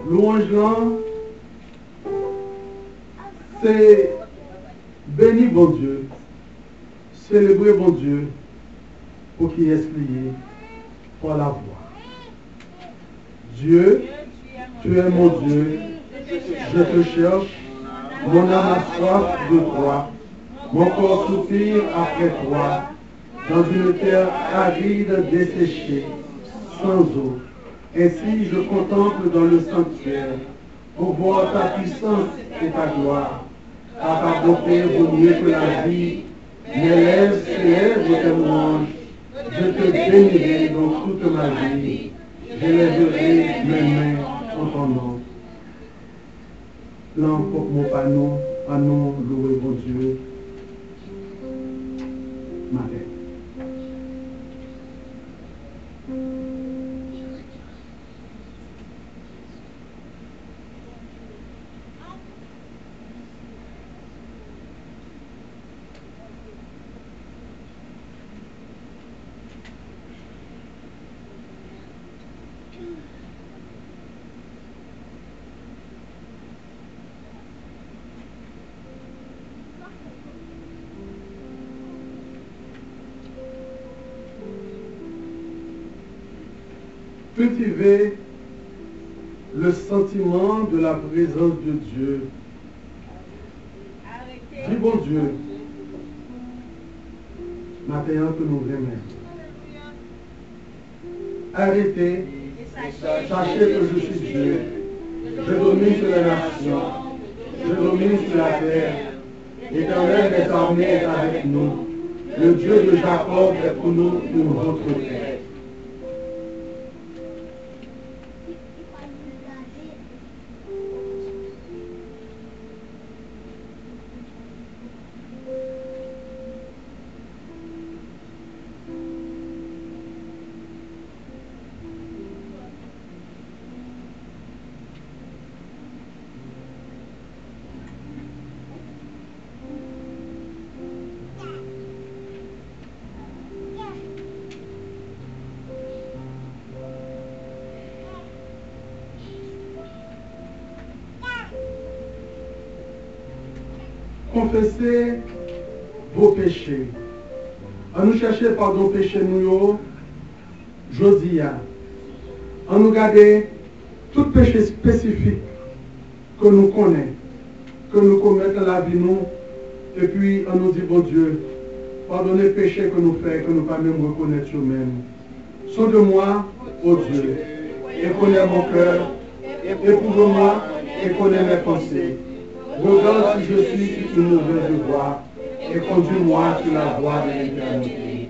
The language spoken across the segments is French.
Louange là, c'est bénir bon Dieu, célébrer bon Dieu pour qu'il explique pour la voix. Dieu, tu es mon Dieu, je te cherche, mon âme a soif de toi, mon corps soupire après toi, dans une terre aride desséchée, sans eau. Ainsi je contemple dans le sanctuaire, pour voir ta puissance et ta gloire. Car ta bonté vaut mieux que la vie. Mes lèvres célèbrent tes louanges. Je te bénirai dans toute ma vie. J'élèverai mes mains en ton nom. Là encore, mon panon, louer mon Dieu. Ma tête. Cultiver le sentiment de la présence de Dieu. Dis bon Dieu, maintenant que nous l'aimons. Arrêtez, sachez que je suis Dieu. Je domine sur les nations, je domine sur la terre. L'Éternel des armées est avec nous. Le Dieu de Jacob est pour nous une retraite. Confessez vos péchés. On nous chercher pardon péché nous, Josia. On nous garder tout péché spécifique que nous connaissons, que nous commettons dans la vie nous, et puis on nous dit bon Dieu, pardonnez les péchés que nous faisons, que nous ne pas même reconnaître nous-mêmes. Sonde-moi, ô Dieu, et connais mon cœur, éprouve-moi et connais mes pensées. Regarde si je suis sur une mauvaise voie et conduis-moi sur la voie de l'éternité.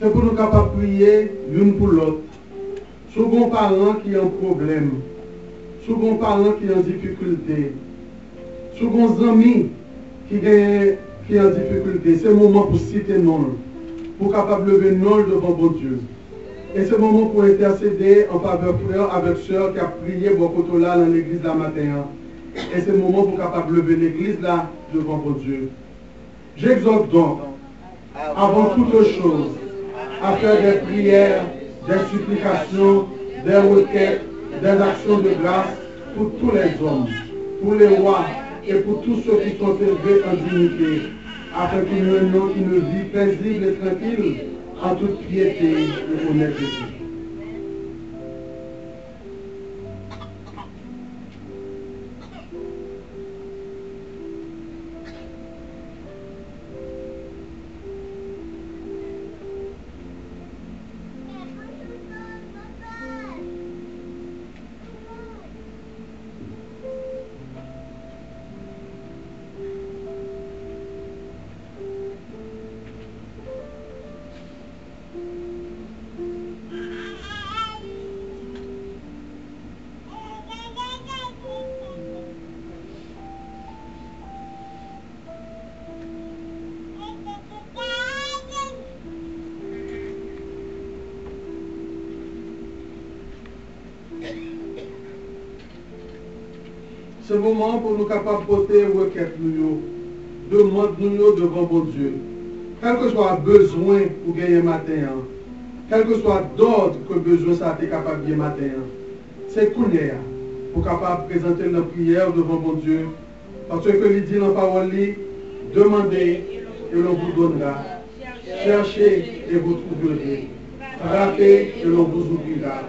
C'est pour nous capables de prier l'une pour l'autre. Souvent parents qui ont un problème, souvent parents qui ont difficulté, souvent amis qui ont difficulté. C'est le moment pour citer non, pour capable lever non devant bon Dieu. Et ce moment pour intercéder en faveur frère avec soeur qui a prié beaucoup là dans l'église là matin. Et c'est le moment pour capable lever l'église là devant mon Dieu. J'exhorte donc, avant toute chose, à faire des prières, des supplications, des requêtes, des actions de grâce pour tous les hommes, pour les rois et pour tous ceux qui sont élevés en dignité, afin que nous menions une vie paisible et tranquille en toute piété et honnêteté. Ce moment pour nous capables de porter requête nous, demande nous devant bon Dieu. Quel que soit le besoin pour gagner matin, quel que soit d'ordre que besoin ça est capable de gagner matin, c'est qu'on est pour capable de présenter la prière devant bon Dieu. Parce que il dit dans la parole, demandez et l'on vous donnera. Cherchez et vous trouverez. Frappez et l'on vous ouvrira.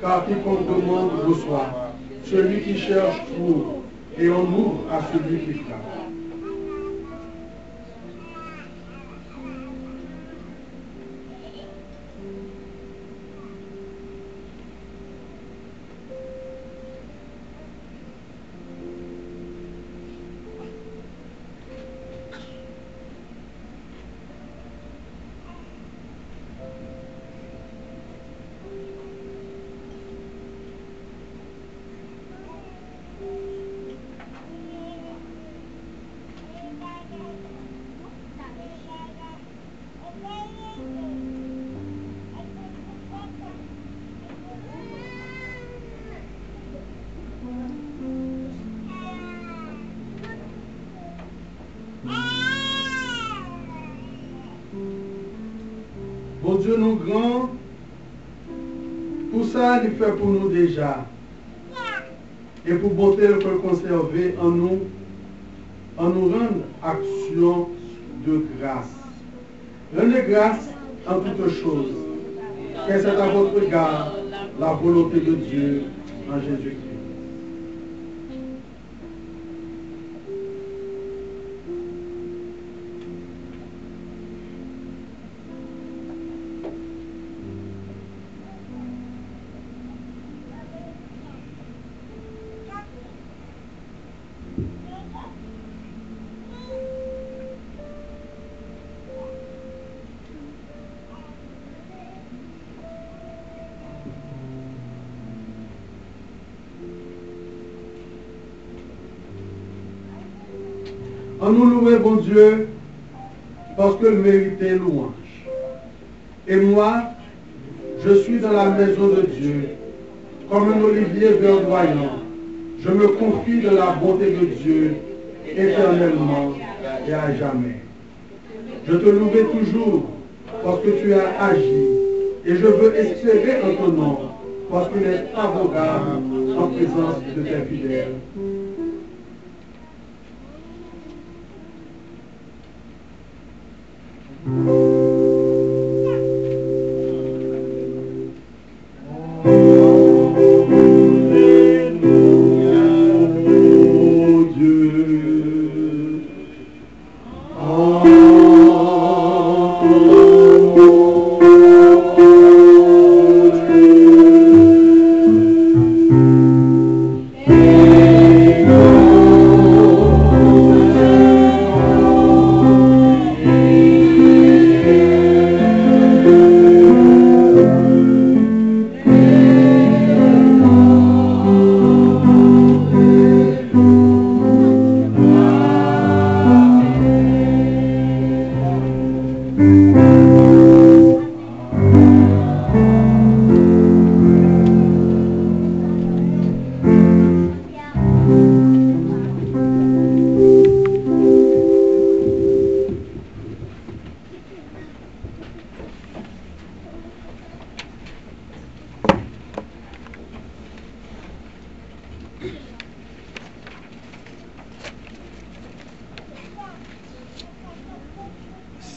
Car quiconque demande reçoit. Celui qui cherche trouve. Et on ouvre à celui qui frappe. Bon Dieu nous grand, pour ça il fait pour nous déjà. Et pour bonté le conserver en nous rendre action de grâce. Rendez grâce en toutes choses. Car c'est à votre égard la volonté de Dieu en Jésus-Christ. En nous louer, bon Dieu, parce que le mérité louange. Et moi, je suis dans la maison de Dieu, comme un olivier verdoyant. Je me confie dans la bonté de Dieu, éternellement et à jamais. Je te louerai toujours, parce que tu as agi, et je veux espérer en ton nom, parce qu'il est favorable en présence de tes fidèles. Amen.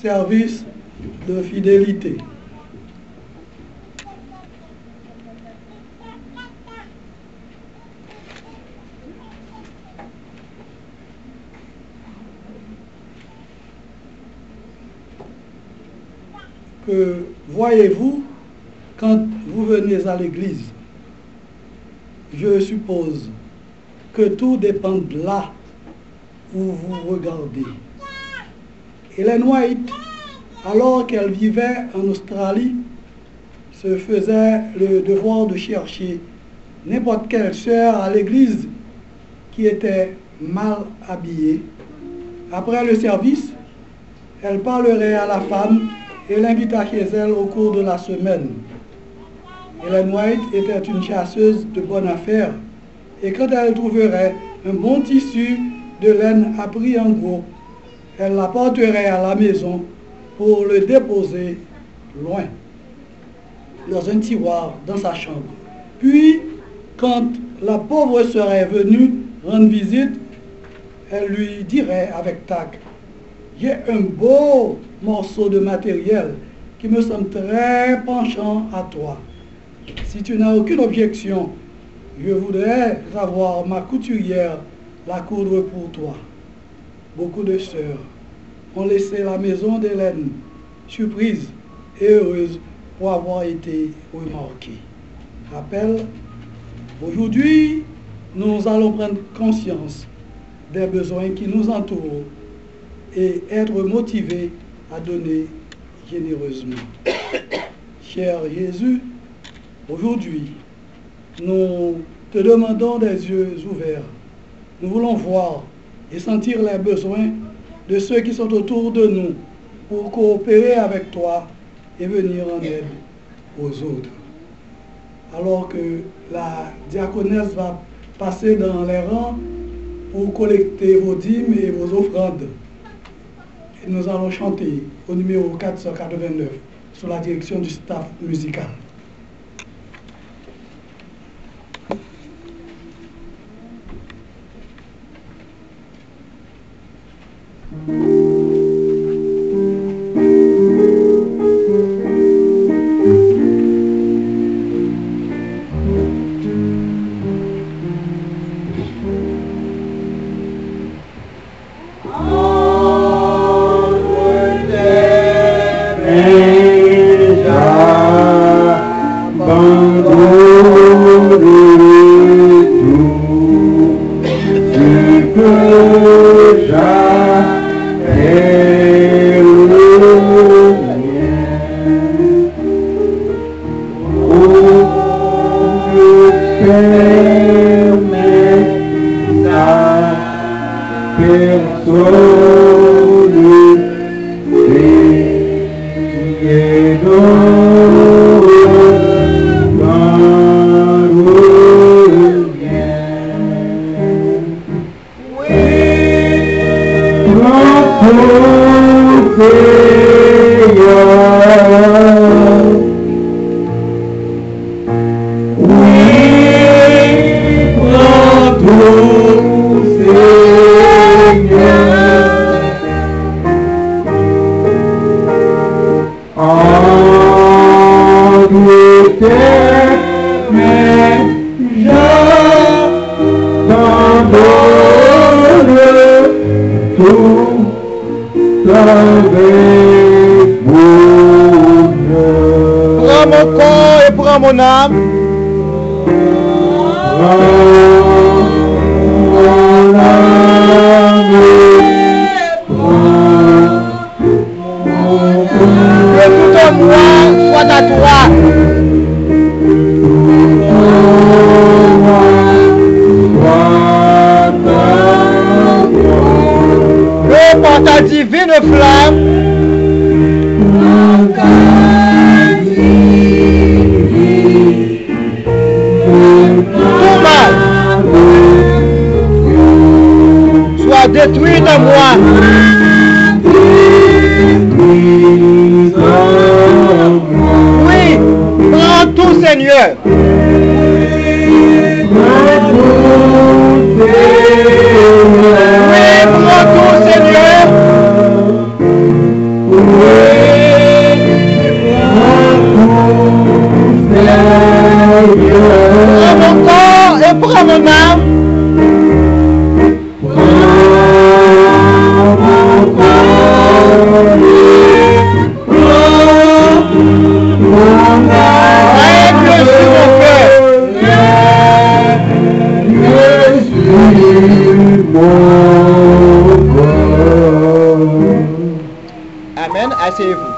Service de fidélité. Que voyez-vous quand vous venez à l'église? Je suppose que tout dépend de là où vous regardez. Ellen White, alors qu'elle vivait en Australie, se faisait le devoir de chercher n'importe quelle sœur à l'église qui était mal habillée. Après le service, elle parlerait à la femme et l'invita chez elle au cours de la semaine. Ellen White était une chasseuse de bonne affaire, et quand elle trouverait un bon tissu de laine à prix en gros, elle l'apporterait à la maison pour le déposer loin, dans un tiroir dans sa chambre. Puis, quand la pauvre serait venue rendre visite, elle lui dirait avec tact: « J'ai un beau morceau de matériel qui me semble très penchant à toi. Si tu n'as aucune objection, je voudrais avoir ma couturière la coudre pour toi. » Beaucoup de sœurs ont laissé la maison d'Hélène, surprises et heureuses pour avoir été remarquées. Rappel, aujourd'hui, nous allons prendre conscience des besoins qui nous entourent et être motivés à donner généreusement. Cher Jésus, aujourd'hui, nous te demandons des yeux ouverts. Nous voulons voir et sentir les besoins de ceux qui sont autour de nous pour coopérer avec toi et venir en aide aux autres. Alors que la diaconesse va passer dans les rangs pour collecter vos dîmes et vos offrandes, et nous allons chanter au numéro 489 sous la direction du staff musical. Détruis de moi. Oui, prends tout, Seigneur. Come on now. Amen. Asseyez-vous.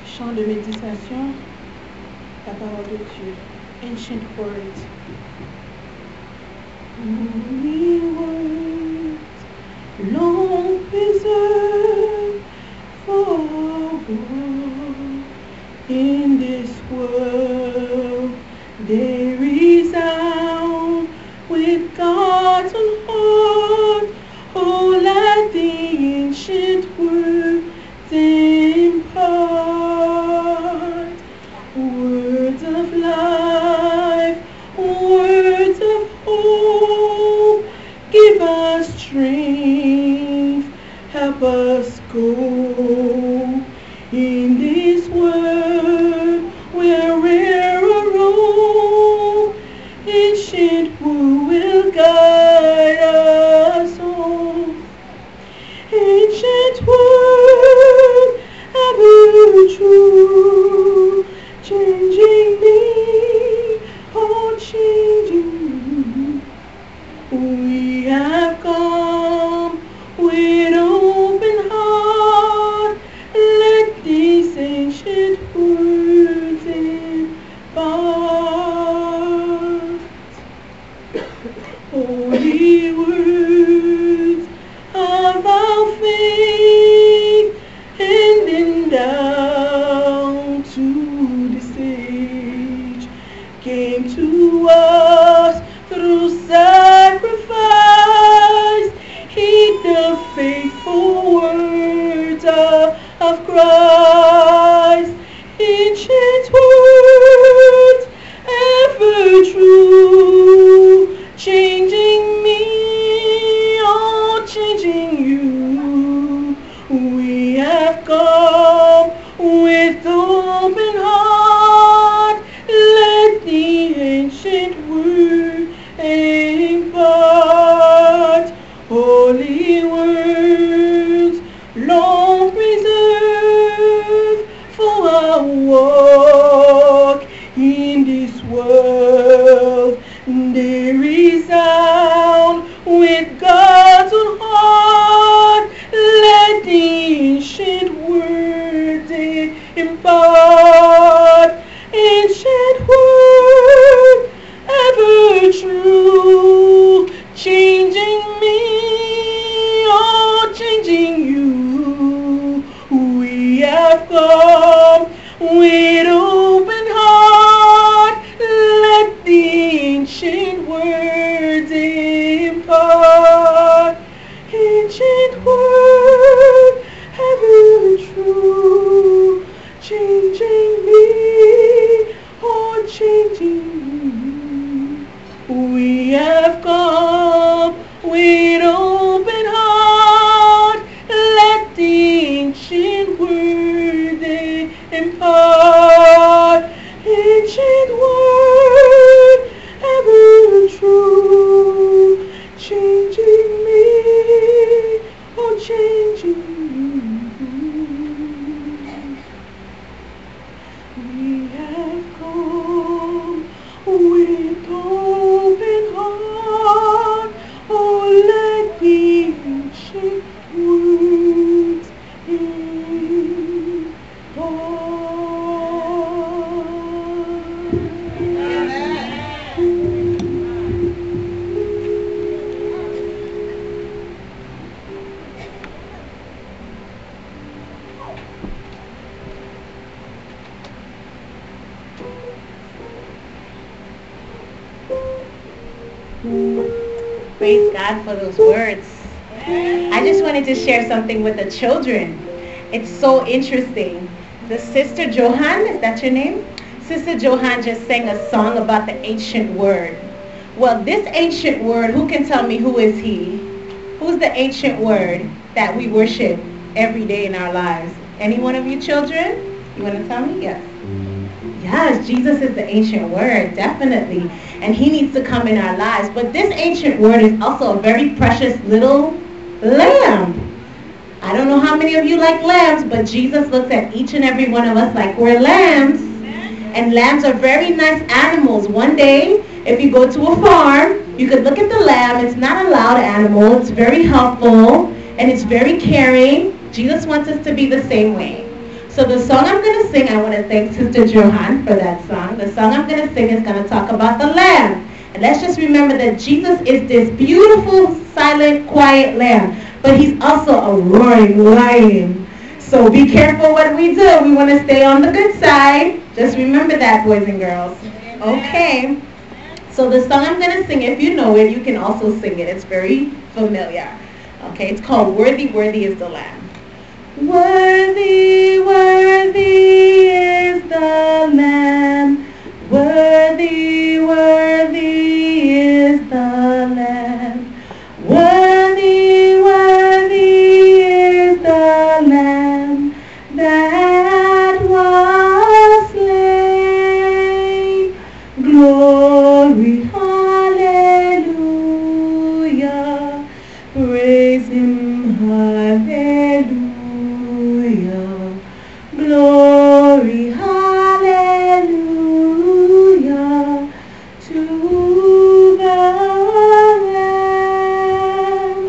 Chant de méditation, la parole de Dieu, Ancient Words. Holy words, long preserved for God. In this world, they resound with God's own heart. Oh, let the ancient words impart words of life, words of hope. Give us strength, help us go in this world wherever roam. Ancient word will guide us home. Ancient word, ever true, changing me, oh changing me. We have come with open heart. Let these ancient words impart. Holy words of our faith, handing down to this age, came to us through sacrifice. Heed the faithful words of Christ. Ancient words, ever true, changing me, Praise God for those words. I just wanted to share something with the children. It's so interesting. The Sister Johan, is that your name? Sister Johan just sang a song about the ancient word. Well, this ancient word, who can tell me who is he? Who's the ancient word that we worship every day in our lives? Any one of you children? You want to tell me? Yes. Yes, Jesus is the ancient word, definitely. And he needs to come in our lives. But this ancient word is also a very precious little lamb. I don't know how many of you like lambs, but Jesus looks at each and every one of us like we're lambs. And lambs are very nice animals. One day, if you go to a farm, you could look at the lamb. It's not a loud animal. It's very helpful, and it's very caring. Jesus wants us to be the same way. So the song I'm going to sing, I want to thank Sister Johan for that song. The song I'm going to sing is going to talk about the lamb. And let's just remember that Jesus is this beautiful, silent, quiet lamb. But he's also a roaring lion. So be careful what we do. We want to stay on the good side. Just remember that, boys and girls. Okay. So the song I'm going to sing, if you know it, you can also sing it. It's very familiar. Okay, it's called Worthy, Worthy is the Lamb. Worthy, worthy is the Lamb. Worthy, worthy is the Lamb. Worthy, worthy is the Lamb that was slain. Glory, hallelujah. Praise him, hallelujah. Glory, hallelujah to the Lamb.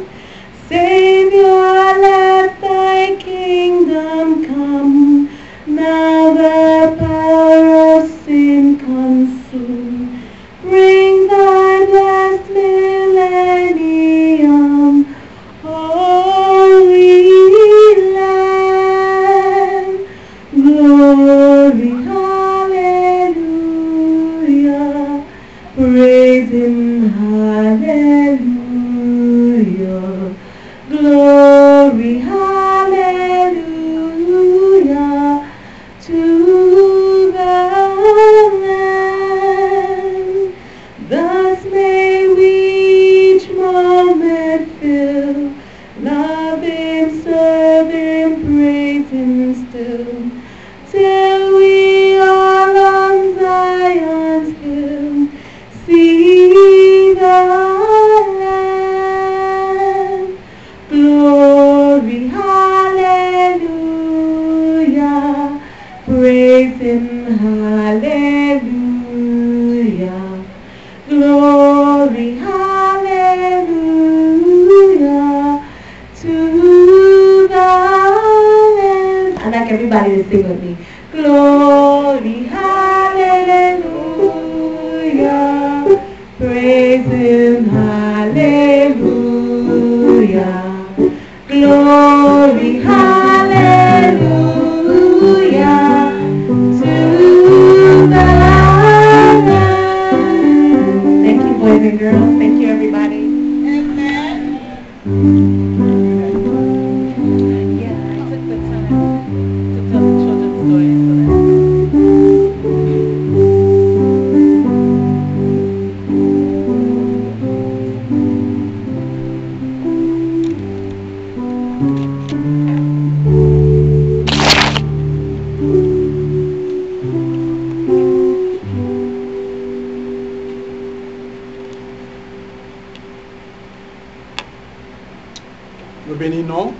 Savior, let thy kingdom come. Now the power of sin consume. Bring thy blessed millennium. Holy Lamb, glory, hallelujah, praise him, hallelujah, glory, hallelujah, to the Lamb. Thus may we each moment fill, love him, serve him, praise him still, till we are on Zion's hill, see the Lamb. Glory, hallelujah, praise him, hallelujah, glory, hallelujah, to the Lamb. I'd like everybody to sing with me. Glory, hallelujah, praise him, hallelujah, glory, hallelujah, to the Lamb. Thank you, boys and girls. Thank you, everybody. Yeah, I took the time to tell the children stories so that nous bénissons.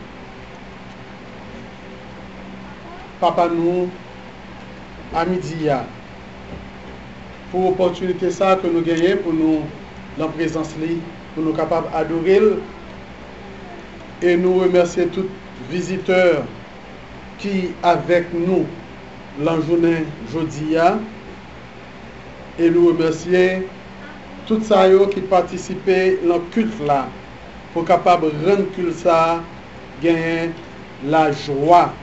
Papa nous, à midi, pour l'opportunité ça que nous gagnons, pour nous, la présence, pour nous capables d'adorer. Et nous remercier tous les visiteurs qui avec nous la journée jeudi. Et nous remercier tous ceux qui participaient dans le culte là, pour capable de rendre culte ça, gagner la joie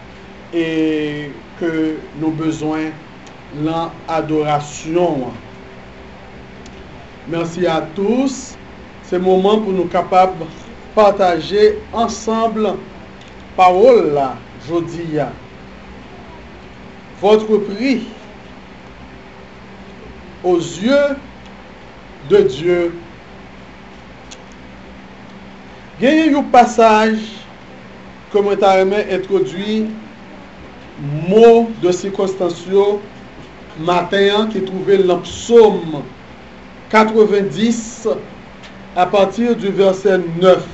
et que nous besoin l'adoration. Merci à tous. c'est le moment pour nous capables de partager ensemble parole là, jodi ya. Votre prix aux yeux de Dieu. Il y a un passage que je t'ai introduit, mot de circonstance matin qui est trouvé dans psaume 90 à partir du verset 9.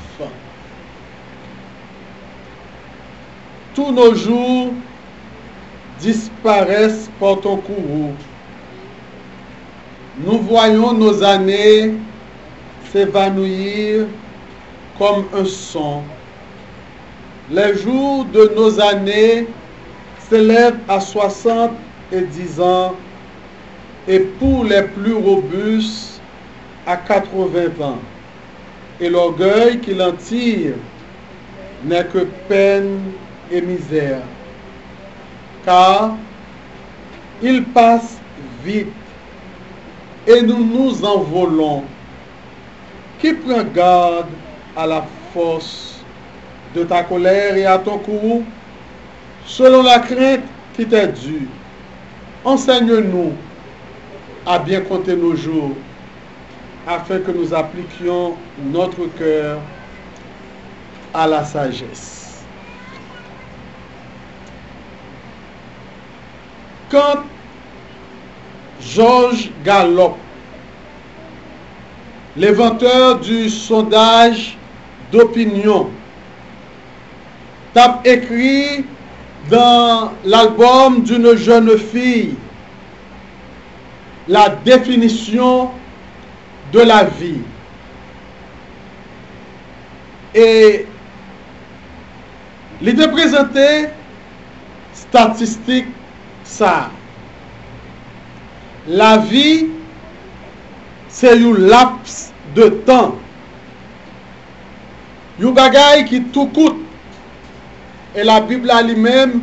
Tous nos jours disparaissent par ton courroux. Nous voyons nos années s'évanouir comme un son. Les jours de nos années s'élèvent à 70 ans et pour les plus robustes à 80 ans. Et l'orgueil qui l'en tire n'est que peine et misère. Car il passe vite et nous nous envolons. Qui prend garde à la force de ta colère et à ton courroux, selon la crainte qui t'est due. Enseigne-nous à bien compter nos jours, afin que nous appliquions notre cœur à la sagesse. Quand George Gallup, l'inventeur du sondage d'opinion, tape écrit dans l'album d'une jeune fille la définition de la vie. Et l'idée présentée statistique ça. La vie, c'est un laps de temps. Un bagay qui tout coûte. Et la Bible elle-même,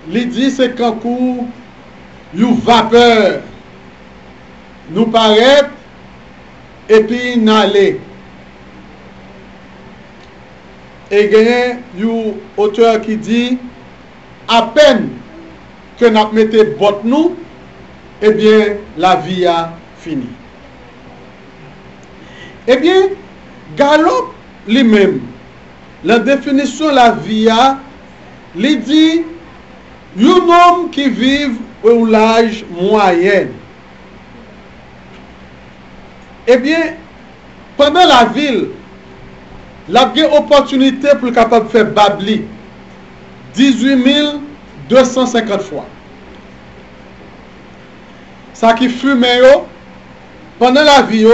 lui dit c'est qu'en cours, une vapeur nous paraît et puis n'aller. Et il y a un auteur qui dit, à peine que nous mettons bot nous, eh bien, la vie a fini. Eh bien, Gallup lui-même, la définition de la vie a, lui dit, un homme qui vit au l'âge moyen. Eh bien, pendant la ville, la opportunité pour le capable de faire babli 18 250 fois. Ça qui fume, pendant la vie,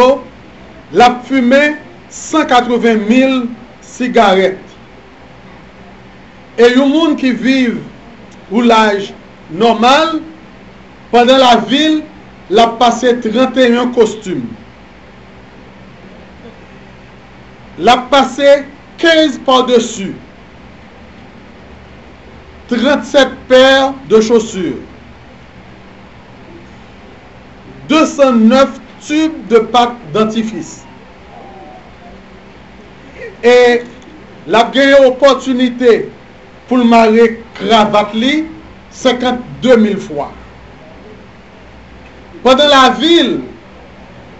la fumé 180 000 cigarettes. Et les gens qui vivent au l'âge normal, pendant la ville, la passé 31 costumes. La passé 15 par-dessus. 37 paires de chaussures. 209 tubes de pâte dentifrice. Et la gagne opportunité pour le marier cravate li 52 000 fois. Pendant la ville,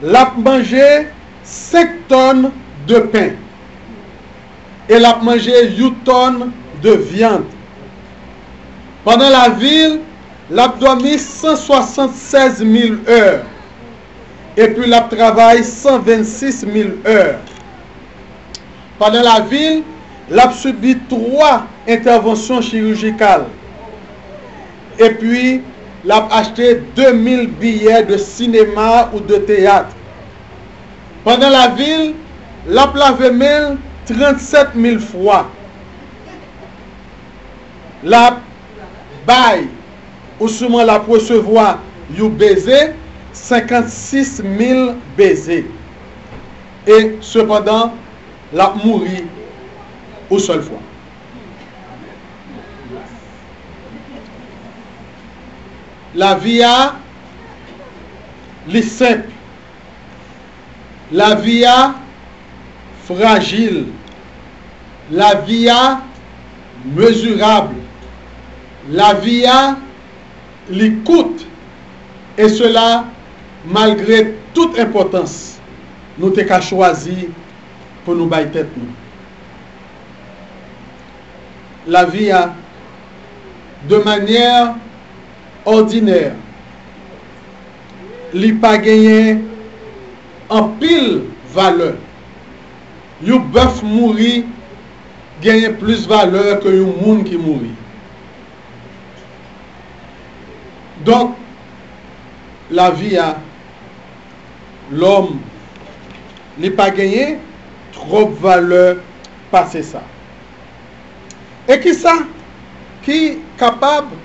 l'a mangé 5 tonnes de pain. Et l'a mangé 8 tonnes de viande. Pendant la ville, l'a dormi 176 000 heures. Et puis l'a travaillé 126 000 heures. Pendant la ville, l'a subi 3 interventions chirurgicales. Et puis, l'a acheté 2000 billets de cinéma ou de théâtre. Pendant la ville, l'a lavé main 37 000 fois. La bail, ou souvent la recevoir, you baiser 56 000 baisers. Et cependant, la mourir une seule fois. La vie a les simple. La vie a fragile. La vie a mesurable. La vie a l'écoute. Et cela, malgré toute importance, nous t'avons choisi pour nous bailler tête. La vie a, de manière ordinaire, li pas gagné en pile valeur. Un bœuf mouri gagne plus valeur que un monde qui mourit. Donc, la vie a, l'homme, n'est pas gagné trop valeur passer ça. Et qui ça? Qui est capable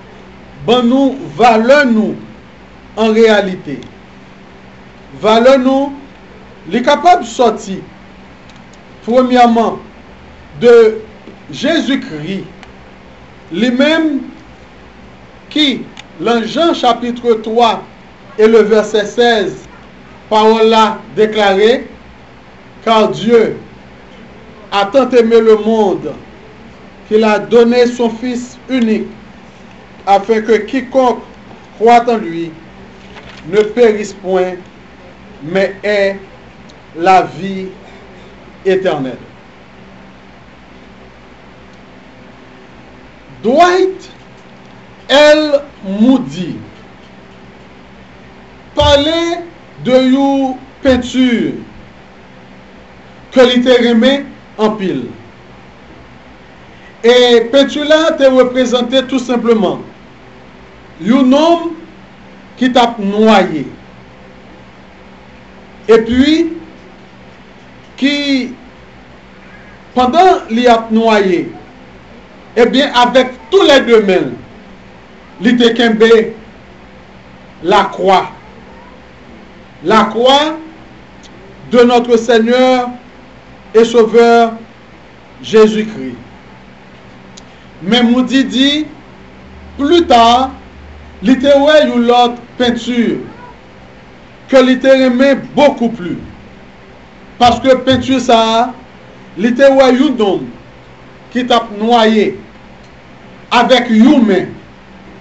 de nous valeur nous en réalité? Valeur nous, il est capable de sortir, premièrement, de Jésus-Christ, lui-même qui, dans Jean chapitre 3 et le verset 16, parole là déclarée, car Dieu a tant aimé le monde qu'il a donné son Fils unique, afin que quiconque croit en lui ne périsse point, mais ait la vie éternelle. Dwight L. Moody parlait de une peinture que littéralement en pile. Et peinture là te représentait tout simplement un homme qui t'a noyé. Et puis, qui, pendant qu'il a noyé, eh bien, avec tous les deux mains, il te kembe la croix. La croix de notre Seigneur et Sauveur Jésus-Christ. Mais Moody dit, plus tard, il te ouais une autre peinture que il te aimait beaucoup plus. Parce que peinture ça, il te ouais un homme qui t'a noyé avec une main,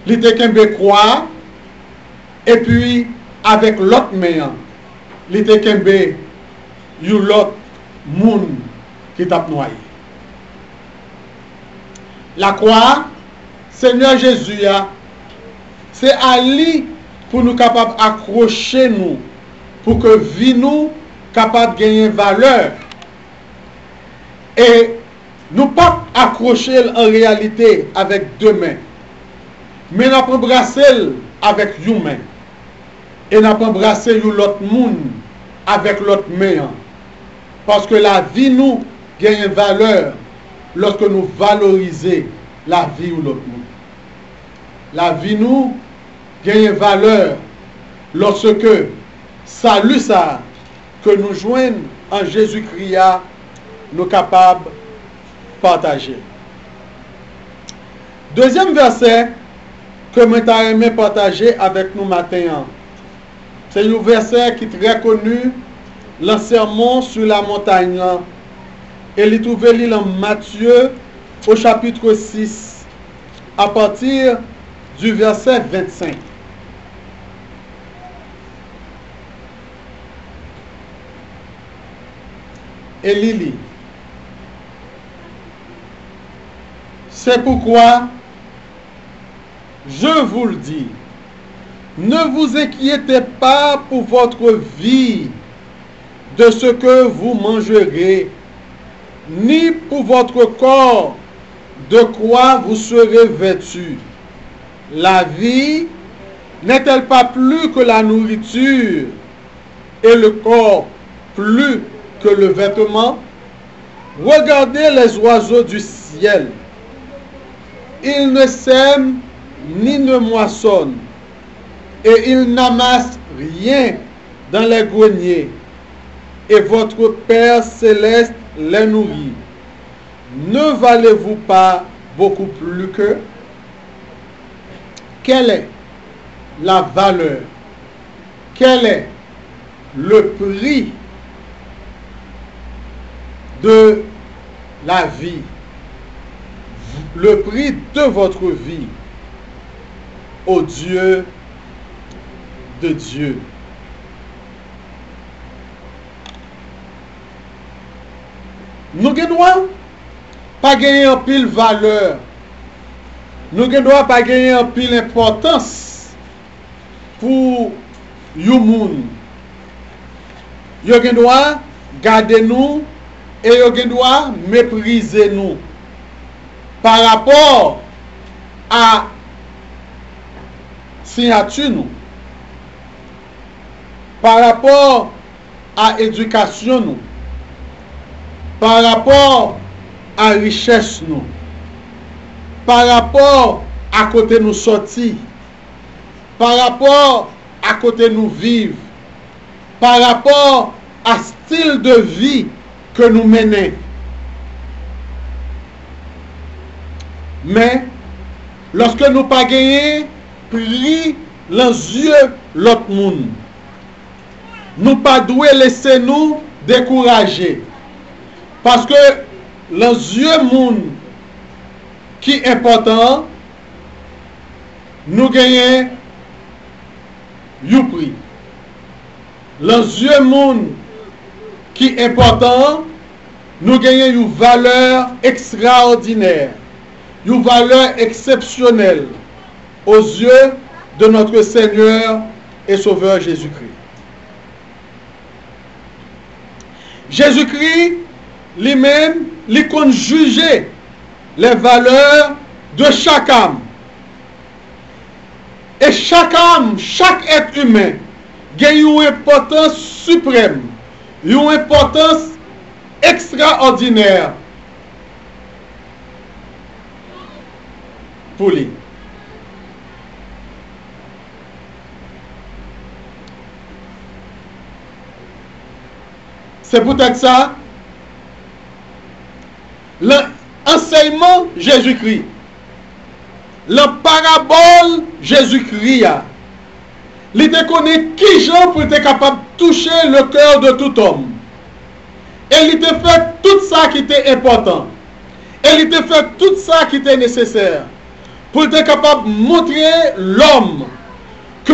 il te kembe croix, et puis avec l'autre main, il te kembe l'autre monde qui t'a noyé. La croix, Seigneur Jésus, c'est à lui pour nous capables d'accrocher nous, pour que vie nous capable de gagner valeur. Et nous pas accrocher en réalité avec deux mains, mais nous pas embrasser avec une main. Et nous pas embrasser l'autre monde avec l'autre main. Parce que la vie nous gagne valeur lorsque nous valorisons la vie ou l'autre monde. La vie nous gagne valeur lorsque salut ça que nous joignons en Jésus-Christ nous capables de partager. Deuxième verset que je aimé partager avec nous matin, c'est un verset qui est très connu, le sermon sur la montagne. Et il est trouvé dans Matthieu au chapitre 6 à partir du verset 25. Et Lili. C'est pourquoi je vous le dis, ne vous inquiétez pas pour votre vie de ce que vous mangerez, ni pour votre corps de quoi vous serez vêtus. La vie n'est-elle pas plus que la nourriture et le corps plus que le vêtement? Regardez les oiseaux du ciel. Ils ne sèment ni ne moissonnent, et ils n'amassent rien dans les greniers, et votre Père céleste les nourrit. Ne valez-vous pas beaucoup plus qu'eux? Quelle est la valeur? Quel est le prix de la vie, le prix de votre vie au Dieu de Dieu. Nous ne doit pas gagner en pile valeur. Nous ne doit pas gagner en pile importance pour les gens. Nous doit garder nous et nous doit mépriser nous par rapport à signature nous, par rapport à éducation nous, par rapport à richesse nous, par rapport à côté nous sortir, par rapport à côté nous vivre, par rapport à style de vie que nous menons. Mais lorsque nous pas gagné pris dans les yeux l'autre monde, nous pas doué laisser nous décourager. Parce que les yeux monde qui est important, nous gagnons you prix. Les yeux monde qui est important, nous gagnons une valeur extraordinaire, une valeur exceptionnelle aux yeux de notre Seigneur et Sauveur Jésus-Christ. Jésus-Christ lui-même, lui compte juger les valeurs de chaque âme. Et chaque âme, chaque être humain, a une importance suprême, une importance extraordinaire pour lui. C'est peut-être ça, l'enseignement Jésus-Christ, la parabole Jésus-Christ, il te connaît qui gens pour être capable de toucher le cœur de tout homme. Et il te fait tout ça qui était important. Et il te fait tout ça qui était nécessaire pour être capable de montrer l'homme que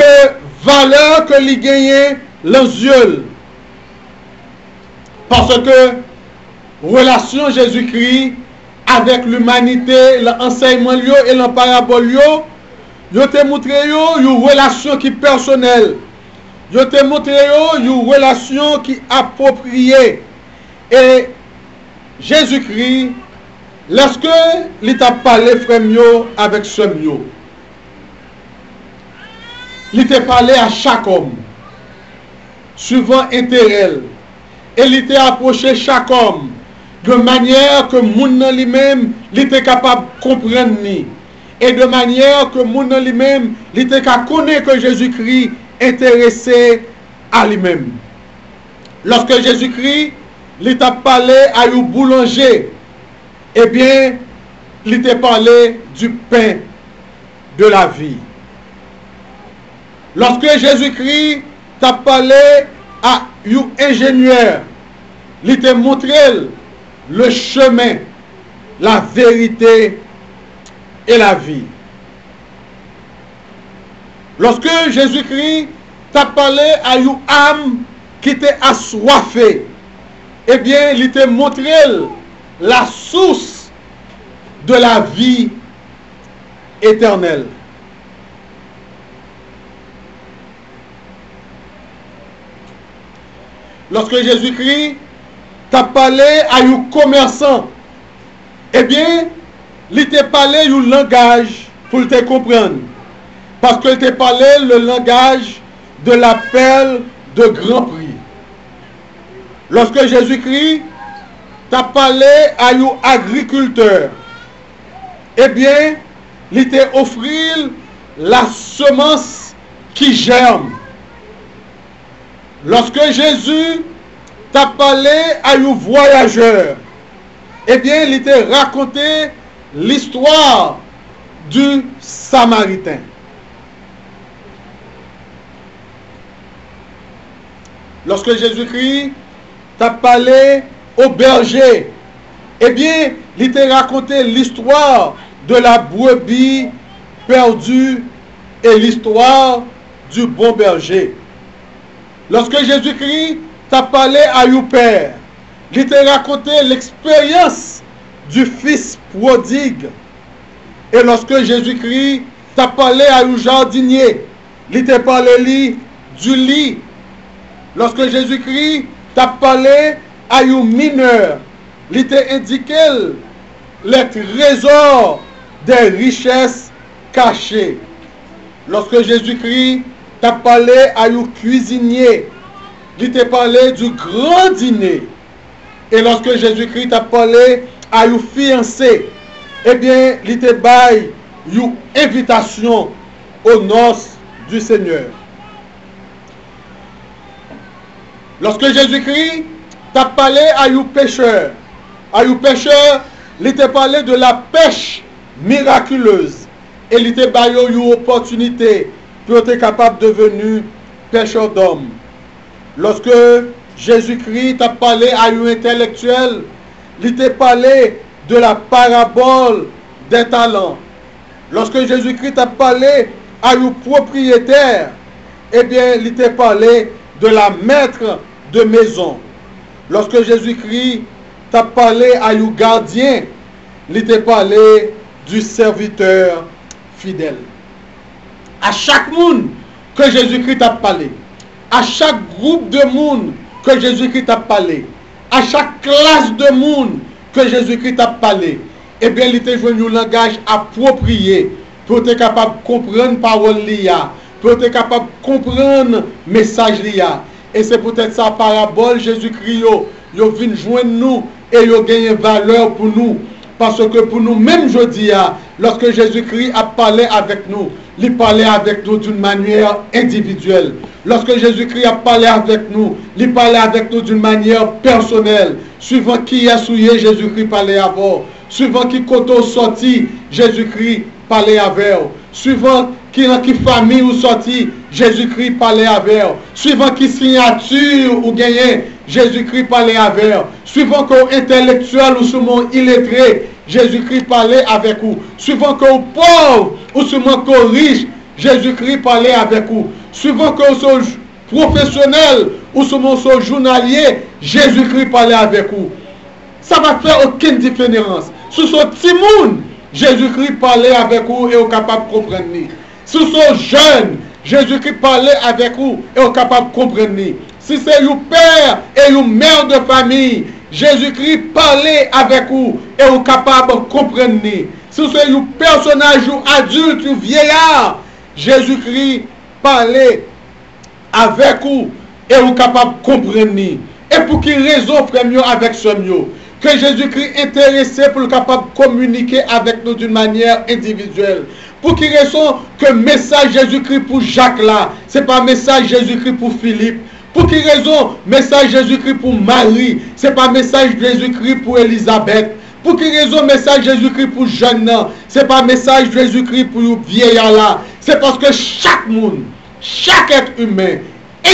valeur que il gagne les yeux. Parce que relation Jésus-Christ avec l'humanité, l'enseignement et la parabole, yo te montré une relation qui est personnelle. Yo te montré une relation qui est appropriée. Et Jésus-Christ, lorsque il t'a parlé frère avec ce mio, il t'a parlé à chaque homme, suivant intérêt. Et il t'a approché chaque homme de manière que moun lui-même il était capable de comprendre. Et de manière que moun lui-même il était capable de connaître que Jésus-Christ intéressé à lui-même. Lorsque Jésus-Christ il t'a parlé à un boulanger, eh bien, il t'a parlé du pain de la vie. Lorsque Jésus-Christ t'a parlé à un ingénieur, il t'a montré le chemin, la vérité et la vie. Lorsque Jésus-Christ t'a parlé à une âme qui était assoiffée, eh bien, il t'a montré la source de la vie éternelle. Lorsque Jésus-Christ t'a parlé à un commerçant, eh bien, il t'a parlé un langage pour te comprendre. Parce qu'il t'a parlé le langage de la perle de grand prix. Lorsque Jésus-Christ t'a parlé à un agriculteur, eh bien, il t'a offert la semence qui germe. Lorsque Jésus t'a parlé à un voyageur, eh bien, il t'a raconté l'histoire du Samaritain. Lorsque Jésus-Christ t'a parlé au berger, eh bien, il t'a raconté l'histoire de la brebis perdue et l'histoire du bon berger. Lorsque Jésus-Christ t'a parlé à your père, il t'a raconté l'expérience du fils prodigue. Et lorsque Jésus-Christ t'a parlé à un jardinier, il t'a parlé du lit. Lorsque Jésus-Christ t'a parlé à un mineur, il t'a indiqué les trésors des richesses cachées. Lorsque Jésus-Christ t'a parlé à un cuisinier, il t'a parlé du grand dîner. Et lorsque Jésus-Christ t'a parlé à un fiancé, eh bien, il t'a baillé une invitation aux noces du Seigneur. Lorsque Jésus-Christ t'a parlé à un pêcheur, il t'a parlé de la pêche miraculeuse. Et il t'a baillé une opportunité pour être capable de devenir pêcheur d'hommes. Lorsque Jésus-Christ t'a parlé à un intellectuel, il t'a parlé de la parabole des talents. Lorsque Jésus-Christ t'a parlé à un propriétaire, eh bien, il t'a parlé de la maître de maison. Lorsque Jésus-Christ t'a parlé à un gardien, il t'a parlé du serviteur fidèle. À chaque monde que Jésus-Christ t'a parlé, à chaque groupe de monde que Jésus-Christ t'a parlé, à chaque classe de monde que Jésus-Christ t'a parlé, eh bien, il t'a joué un langage approprié pour être capable de comprendre la parole, pour être capable de comprendre le message. Et c'est peut-être sa parabole, Jésus-Christ, il vient joindre nous et il gagne valeur pour nous. Parce que pour nous, même jeudi, lorsque Jésus-Christ a parlé avec nous, il parlait avec nous d'une manière individuelle. Lorsque Jésus-Christ a parlé avec nous, il parlait avec nous d'une manière personnelle. Suivant qui a souillé, Jésus-Christ parlait avec vous. Suivant qui côté sorti, Jésus-Christ parlait avec vous. Suivant qui famille ou sorti, Jésus-Christ parlait avec vous. Suivant qui signature ou gagné, Jésus-Christ parlait avec vous. Suivant qu'on intellectuel ou souvent illettré, Jésus-Christ parlait avec vous. Suivant qu'on pauvre ou souvent qu'on riche, Jésus-Christ parlait avec vous. Suivant qu'on soit professionnel ou souvent soit journalier, Jésus-Christ parlait avec vous. Ça va faire aucune différence. Si ce petit monde, Jésus-Christ parlait avec vous et vous êtes capable de comprendre. Si ce jeune, Jésus-Christ parlait avec vous et vous êtes capable de comprendre. Si c'est un père et une mère de famille, Jésus-Christ parlait avec vous et vous êtes capable de comprendre. Si c'est un personnage ou adulte ou vieillard, Jésus-Christ parlait avec vous et vous êtes capable de comprendre. Et pour quelle raison, frère, avec ce mieux? Que Jésus-Christ est intéressé pour être capable de communiquer avec nous d'une manière individuelle. Pour quelle raison que le message Jésus-Christ pour Jacques là, ce n'est pas un message Jésus-Christ pour Philippe. Pour quelle raison message Jésus-Christ pour Marie, ce n'est pas un message Jésus-Christ pour Élisabeth. Pour quelle raison message Jésus-Christ pour Jeanne, ce n'est pas un message Jésus-Christ pour le vieillard là. C'est parce que chaque monde, chaque être humain,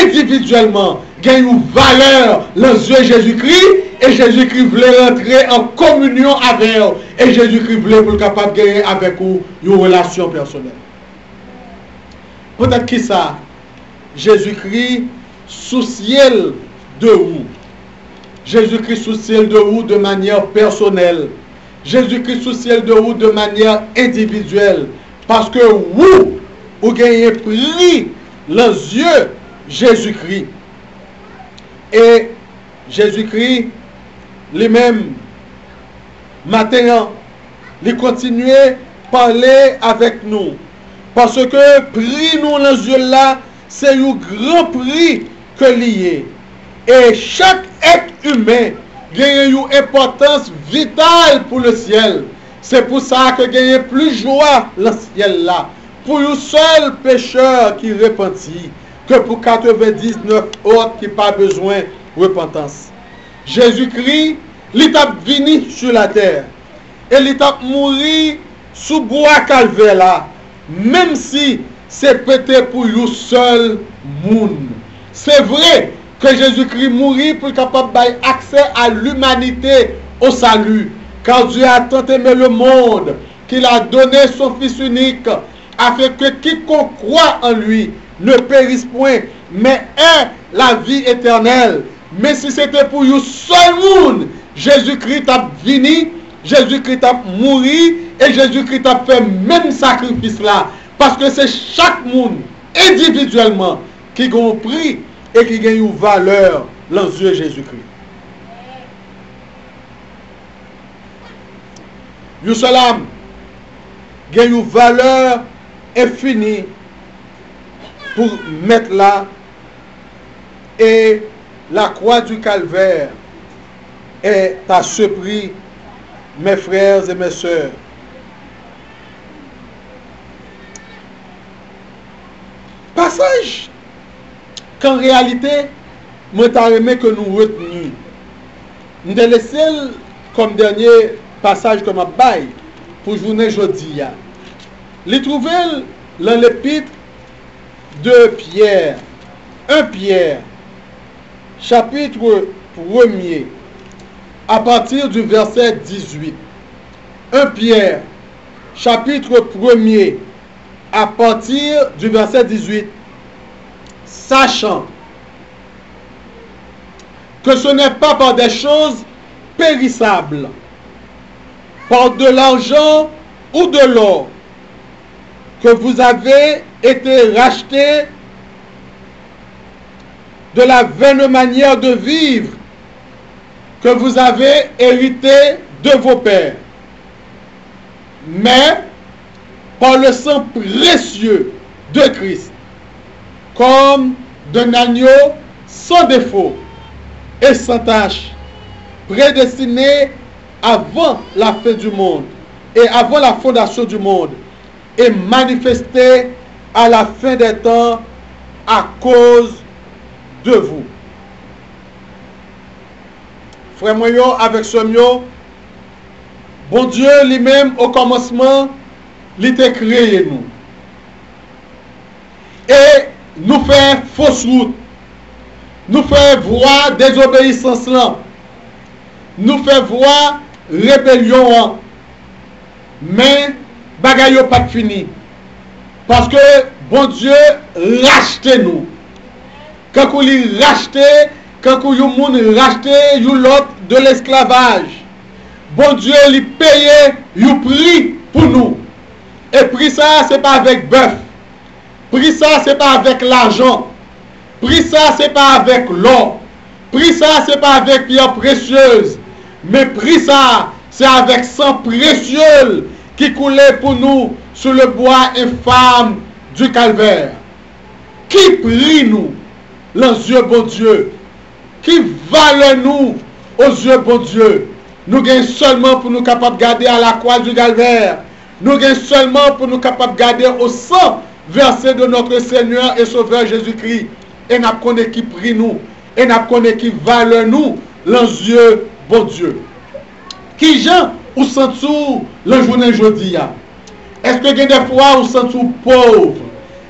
individuellement, gagne une valeur dans les yeux de Jésus-Christ. Et Jésus-Christ voulait rentrer en communion avec eux. Et Jésus-Christ voulait pour capable de gagner avec vous une relation personnelle. Peut-être qui ça? Jésus-Christ souciel de vous. Jésus-Christ souciel de vous de manière personnelle. Jésus-Christ souciel de vous de manière individuelle. Parce que vous gagnez pris les yeux Jésus-Christ. Et Jésus-Christ lui-même, maintenant, il continue à parler avec nous. Parce que prix nous dans les yeux là, c'est un grand prix que lié. Et chaque être humain gagne une importance vitale pour le ciel. C'est pour ça que gagne plus joie le ciel là. Pour un seul pécheur qui repentit, que pour 99 autres qui n'ont pas besoin de repentance. Jésus-Christ, il est venu sur la terre. Et il est mort sous bois calvaire là. Même si c'est peut-être pour un seul monde. C'est vrai, que Jésus-Christ mourit pour capable d'avoir accès à l'humanité au salut. Car Dieu a tant aimé le monde qu'il a donné son Fils unique afin que quiconque croit en lui ne périsse point, mais ait la vie éternelle. Mais si c'était pour un seul monde, Jésus-Christ a venu, Jésus-Christ a mouru et Jésus-Christ a fait même sacrifice là. Parce que c'est chaque monde individuellement qui a un prix et qui a une valeur dans les yeux de Jésus-Christ. Une seule âme a une valeur infinie pour mettre là, et la croix du calvaire est à ce prix, mes frères et mes sœurs. Passage qu'en réalité, moi t'ai aimé que nous retenions. Nous avons laissé comme dernier passage comme un bail pour journée jeudi. Les trouver dans l'épître de Pierre, 1 Pierre, chapitre 1er, à partir du verset 18. 1 Pierre, chapitre 1er, à partir du verset 18. Sachant que ce n'est pas par des choses périssables, par de l'argent ou de l'or, que vous avez été rachetés de la vaine manière de vivre que vous avez hérité de vos pères, mais par le sang précieux de Christ, comme d'un agneau sans défaut et sans tache, prédestiné avant la fin du monde et avant la fondation du monde, et manifesté à la fin des temps à cause de vous. Frère Moyo, avec ce mot, bon Dieu lui-même au commencement, il t'a créé nous. Et nous fait fausse route. Nous fait voir désobéissance là. Nous fait voir rébellion. Mais bagay yo pas fini. Parce que bon Dieu racheté nous. Quand il racheté, quand il moun racheté l'autre de l'esclavage. Bon Dieu lui payé un prix pour nous. Et prix ça c'est pas avec bœuf. Prix ça c'est pas avec l'argent. Prix ça c'est pas avec l'or. Prix ça c'est pas avec pierre précieuse. Mais prix ça c'est avec sang précieux qui coulait pour nous sur le bois infâme du calvaire. Qui prie nous, les yeux bon Dieu, qui valent nous aux yeux bon Dieu. Nous gagnons seulement pour nous capables de garder à la croix du calvaire. Nous gagnons seulement pour nous capables de garder au sang versé de notre Seigneur et Sauveur Jésus-Christ. Et nous connaissons qui prie nous, et nous connaissons qui valent nous, les yeux bon Dieu. Qui gens ou sens-tu le journée jeudi? Est-ce que des fois ou sens-tu pauvre?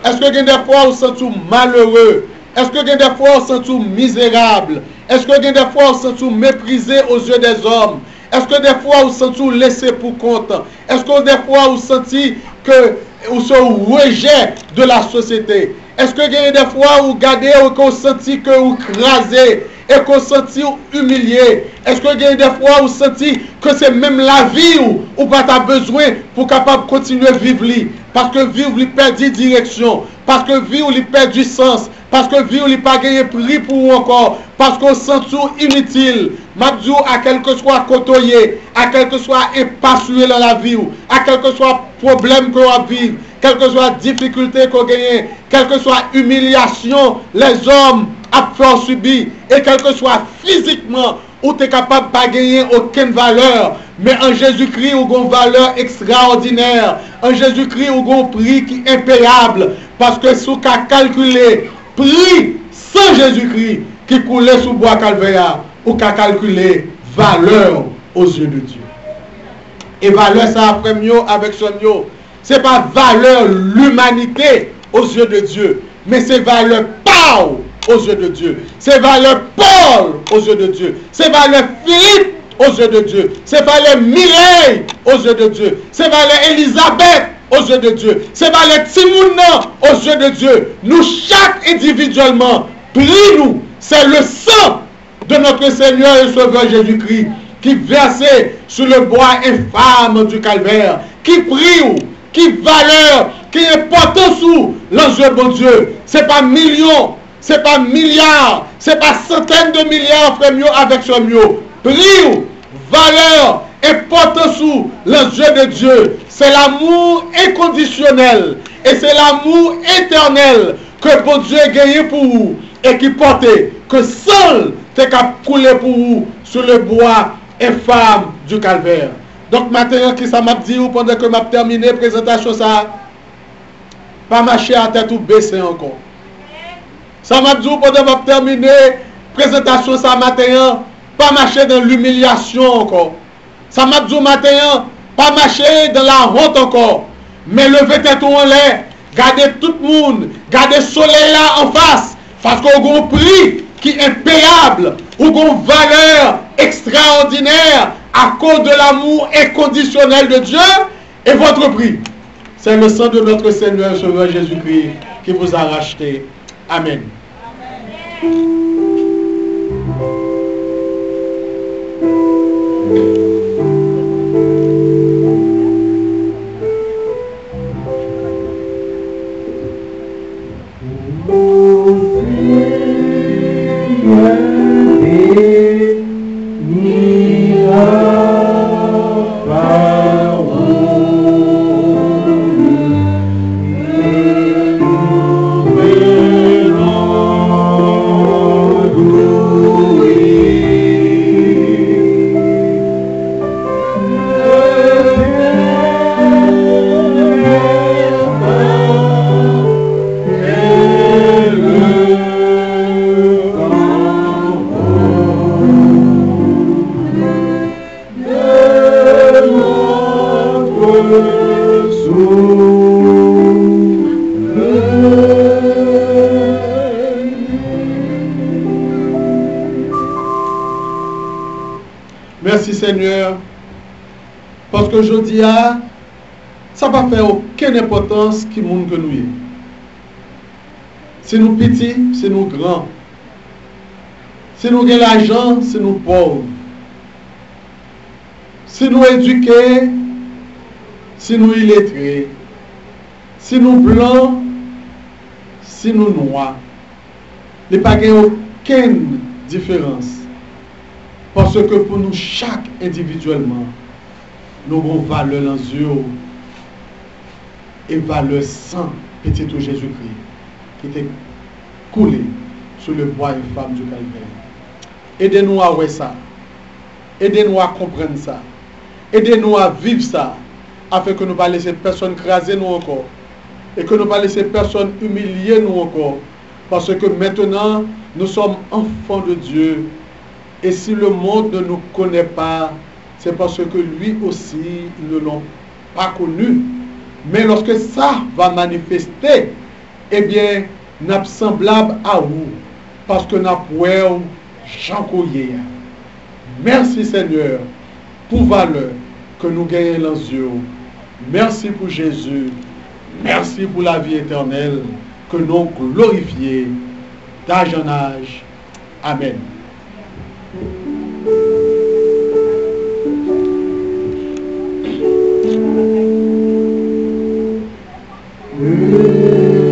Est-ce que des fois ou sens-tu malheureux? Est-ce que des fois ou sens-tu misérable? Est-ce que des fois ou sens-tu méprisé aux yeux des hommes? Est-ce que des fois ou sens-tu laissé pour compte? Est-ce que des fois ou senti que ou ce rejet de la société? Est-ce que des fois ou gardé ou qu'on senti que ou crasé et qu'on senti humilié? Est-ce que des fois ou senti que c'est même la vie ou pas t'as besoin pour capable continuer à vivre li? Parce que vivre lui perd direction, parce que vivre lui perd du sens, parce que vivre lui pas gagner prix pour ou encore, parce qu'on sent tout inutile. Mabdou à quel que soit côtoyé, à quel que soit éparpillé dans la vie, à quel que soit problème qu'on va vivre, quelle que soit difficulté qu'on gagne, quelle que soit humiliation les hommes à faire subir, et quel que soit physiquement où tu es capable de pas gagner aucune valeur, mais en Jésus-Christ où une valeur extraordinaire, en Jésus-Christ où un prix qui est impayable, parce que si on calculer prix sans Jésus-Christ qui coulait sous bois calvaire, ou qu'à calculer valeur aux yeux de Dieu. Et valeur ça après mieux avec son mieux. C'est pas valeur l'humanité aux yeux de Dieu, mais c'est valeur power aux yeux de Dieu. Ces valeurs Paul aux yeux de Dieu. Ces valeurs Philippe aux yeux de Dieu. Ces valeurs Mireille aux yeux de Dieu. Ces valeurs Élisabeth aux yeux de Dieu. Ces valeurs Timouna aux yeux de Dieu. Nous, chaque individuellement, prie-nous. C'est le sang de notre Seigneur et Sauveur Jésus-Christ qui versait sur le bois infâme du calvaire, qui prie, qui valeur, qui est porté sous l'enjeu de Dieu. C'est pas millions, c'est pas milliards, c'est pas centaines de milliards, frère mieux avec ce mieux. Prie, valeur et porté sous l'enjeu de Dieu. C'est l'amour inconditionnel et c'est l'amour éternel que bon Dieu a gagné pour vous et qui portait, que seul t'es qu'à couler pour vous sur le bois infâme du calvaire. Donc maintenant, qui ça m'a dit ou pendant que m'a terminé la présentation ça, pas marcher à tête ou baisser encore. Ça m'a dit ou pendant que m'a terminé la présentation ça matin, pas marcher dans l'humiliation encore. Ça m'a dit matin, pas marcher dans la honte encore. Mais lever tête en l'air, garder tout le monde, garder le soleil là en face, parce qu'on a un prix qui est impayable, ou une valeur extraordinaire à cause de l'amour inconditionnel de Dieu. Et votre prix, c'est le sang de notre Seigneur et Sauveur Jésus-Christ qui vous a racheté. Amen. Merci Seigneur, parce que je dis, ça ne va faire aucune importance qui monde que nous y. Si nous petits, si nous grands, si nous avons l'argent, si nous pauvres, si nous éduqués, si nous illettrés, si nous blancs, si nous noirs, il n'y a pas aucune différence. Parce que pour nous, chaque individuellement, nous avons valeur dans les yeux et valeur sang, petit Jésus-Christ, qui était coulé sur le bois infâme du calvaire. Aidez-nous à voir ça. Aidez-nous à comprendre ça. Aidez-nous à vivre ça, afin que nous ne pas laisser personne craser nous encore. Et que nous ne pas laisser personne humilier nous encore. Parce que maintenant, nous sommes enfants de Dieu. Et si le monde ne nous connaît pas, c'est parce que lui aussi ne l'ont pas connu. Mais lorsque ça va manifester, eh bien, nous sommes semblables à vous. Parce que nous avons Jean Couillet. Merci Seigneur pour valeur que nous gagnons dans les yeux. Merci pour Jésus. Merci pour la vie éternelle que nous glorifions d'âge en âge. Amen. Amen.